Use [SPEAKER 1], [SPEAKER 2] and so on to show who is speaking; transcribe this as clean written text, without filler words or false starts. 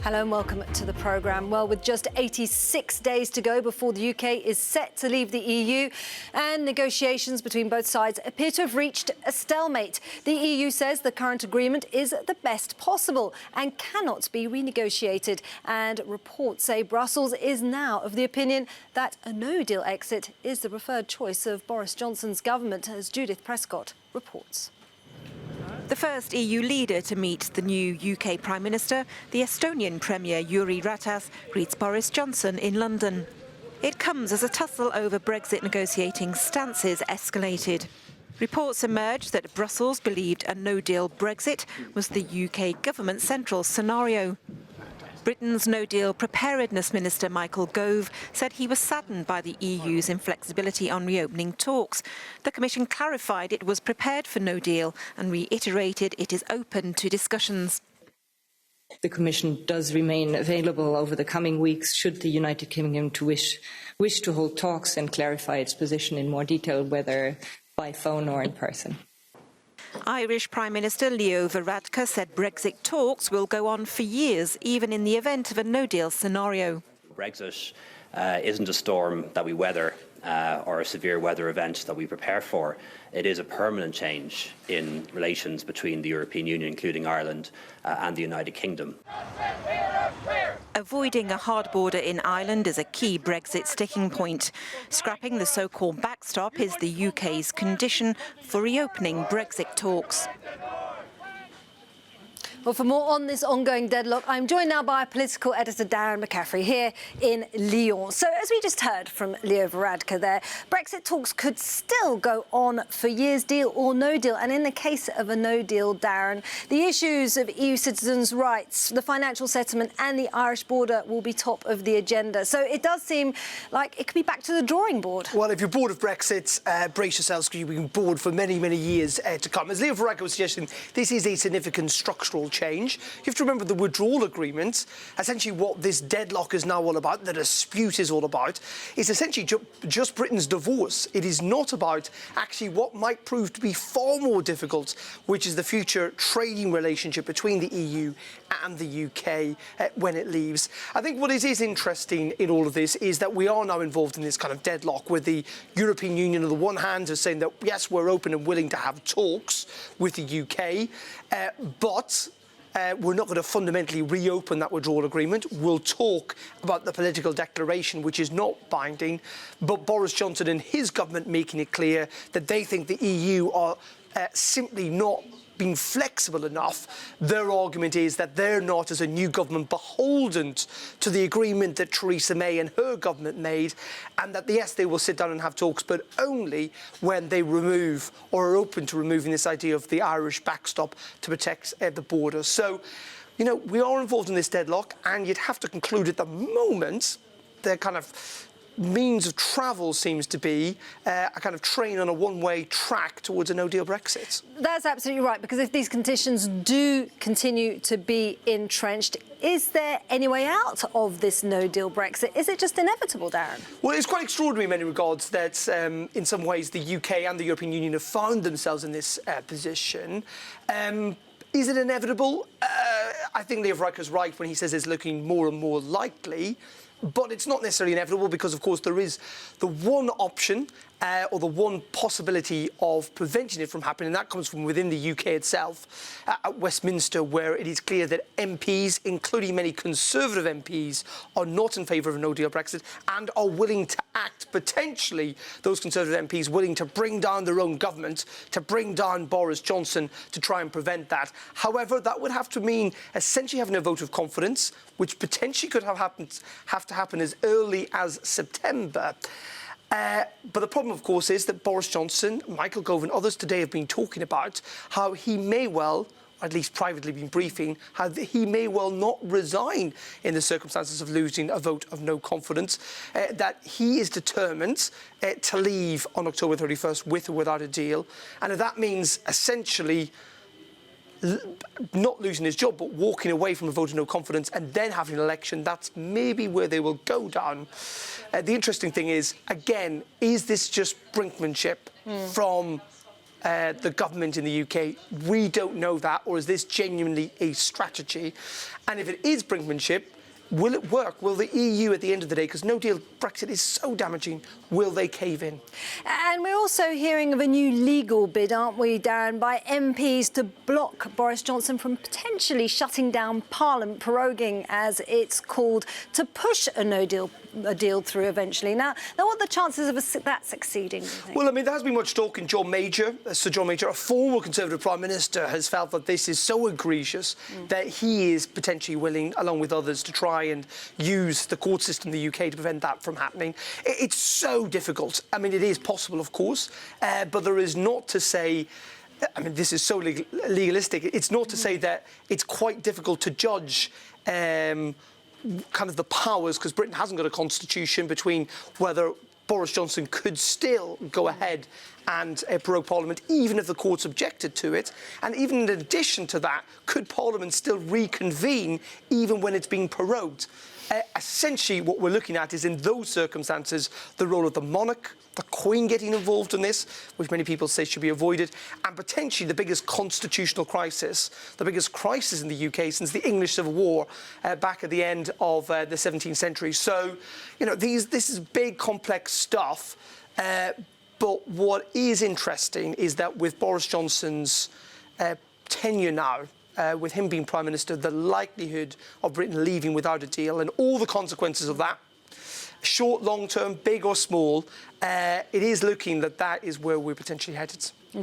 [SPEAKER 1] Hello and welcome to the programme. Well, with just 86 days to go before the UK is set to leave the EU, and negotiations between both sides appear to have reached a stalemate. The EU says the current agreement is the best possible and cannot be renegotiated. And reports say Brussels is now of the opinion that a no-deal exit is the preferred choice of Boris Johnson's government, as Judith Prescott reports.
[SPEAKER 2] The first EU leader to meet the new UK Prime Minister, the Estonian Premier Jüri Ratas, greets Boris Johnson in London. It comes as a tussle over Brexit negotiating stances escalated. Reports emerged that Brussels believed a no-deal Brexit was the UK government's central scenario. Britain's no-deal preparedness minister Michael Gove said he was saddened by the EU's inflexibility on reopening talks. The Commission clarified it was prepared for no deal and reiterated it is open to discussions.
[SPEAKER 3] The Commission does remain available over the coming weeks should the United Kingdom to wish to hold talks and clarify its position in more detail, whether by phone or in person.
[SPEAKER 2] Irish Prime Minister Leo Varadkar said Brexit talks will go on for years, even in the event of a no-deal scenario.
[SPEAKER 4] Brexit isn't a storm that we weather or a severe weather event that we prepare for. It is a permanent change in relations between the European Union, including Ireland, and the United Kingdom.
[SPEAKER 2] Avoiding a hard border in Ireland is a key Brexit sticking point. Scrapping the so-called backstop is the UK's condition for reopening Brexit talks.
[SPEAKER 1] Well, for more on this ongoing deadlock, I'm joined now by political editor Darren McCaffrey here in Lyon. So, as we just heard from Leo Varadkar there, Brexit talks could still go on for years, deal or no deal. And in the case of a no deal, Darren, the issues of EU citizens' rights, the financial settlement and the Irish border will be top of the agenda. So it does seem like it could be back to the drawing board.
[SPEAKER 5] Well, if you're bored of Brexit, brace yourselves, because you've been bored for many, many years to come. As Leo Varadkar was suggesting, this is a significant structural change. You have to remember the withdrawal agreement, essentially what this deadlock is now all about, the dispute is all about, is essentially just Britain's divorce. It is not about actually what might prove to be far more difficult, which is the future trading relationship between the EU and the UK when it leaves. I think what is interesting in all of this is that we are now involved in this kind of deadlock with the European Union on the one hand is saying that, yes, we're open and willing to have talks with the UK, but we're not going to fundamentally reopen that withdrawal agreement. We'll talk about the political declaration, which is not binding, but Boris Johnson and his government making it clear that they think the EU are simply not being flexible enough. Their argument is that they're not, as a new government, beholden to the agreement that Theresa May and her government made, and that, yes, they will sit down and have talks, but only when they remove or are open to removing this idea of the Irish backstop to protect the border. So, you know, we are involved in this deadlock, and you'd have to conclude at the moment they're kind of means of travel seems to be a kind of train on a one-way track towards a no-deal Brexit.
[SPEAKER 1] That's absolutely right, because if these conditions do continue to be entrenched, is there any way out of this no-deal Brexit? Is it just inevitable, Darren?
[SPEAKER 5] Well, it's quite extraordinary in many regards that, in some ways, the UK and the European Union have found themselves in this position. Is it inevitable? I think Leo Varadkar is right when he says it's looking more and more likely. But it's not necessarily inevitable because, of course, there is the one option or the one possibility of preventing it from happening, and that comes from within the UK itself, at Westminster, where it is clear that MPs, including many Conservative MPs, are not in favour of a no-deal Brexit and are willing to act, potentially, those Conservative MPs willing to bring down their own government, to bring down Boris Johnson to try and prevent that. However, that would have to mean essentially having a vote of confidence, which potentially could have to happen as early as September. But the problem, of course, is that Boris Johnson, Michael Gove and others today have been talking about how he may well, or at least privately been briefing, how he may well not resign in the circumstances of losing a vote of no confidence, that he is determined to leave on October 31st with or without a deal. And if that means essentially not losing his job, but walking away from a vote of no confidence and then having an election, that's maybe where they will go down. The interesting thing is, again, is this just brinkmanship from the government in the UK. We don't know that, or is this genuinely a strategy? And if it is brinkmanship, will it work? Will the EU at the end of the day, because no deal Brexit is so damaging, will they cave in?
[SPEAKER 1] And we're also hearing of a new legal bid, aren't we, Darren, by MPs to block Boris Johnson from potentially shutting down Parliament, proroguing, as it's called, to push a deal through eventually. Now what are the chances of that succeeding, do you think?
[SPEAKER 5] Well, I mean, there has been much talk in Sir John Major, a former Conservative Prime Minister, has felt that this is so egregious that he is potentially willing, along with others, to try and use the court system in the UK to prevent that from happening. It's so difficult. I mean, it is possible, of course, but there is not to say, I mean, this is so legalistic, it's not to say that it's quite difficult to judge kind of the powers, because Britain hasn't got a constitution, between whether Boris Johnson could still go ahead and prorogue Parliament, even if the courts objected to it. And even in addition to that, could Parliament still reconvene even when it's being prorogued? Essentially, what we're looking at is, in those circumstances, the role of the monarch, the Queen getting involved in this, which many people say should be avoided, and potentially the biggest constitutional crisis, the biggest crisis in the UK since the English Civil War back at the end of the 17th century. So, you know, this is big, complex stuff. But what is interesting is that with Boris Johnson's tenure now, with him being Prime Minister, the likelihood of Britain leaving without a deal and all the consequences of that, short, long term, big or small, it is looking that is where we're potentially headed.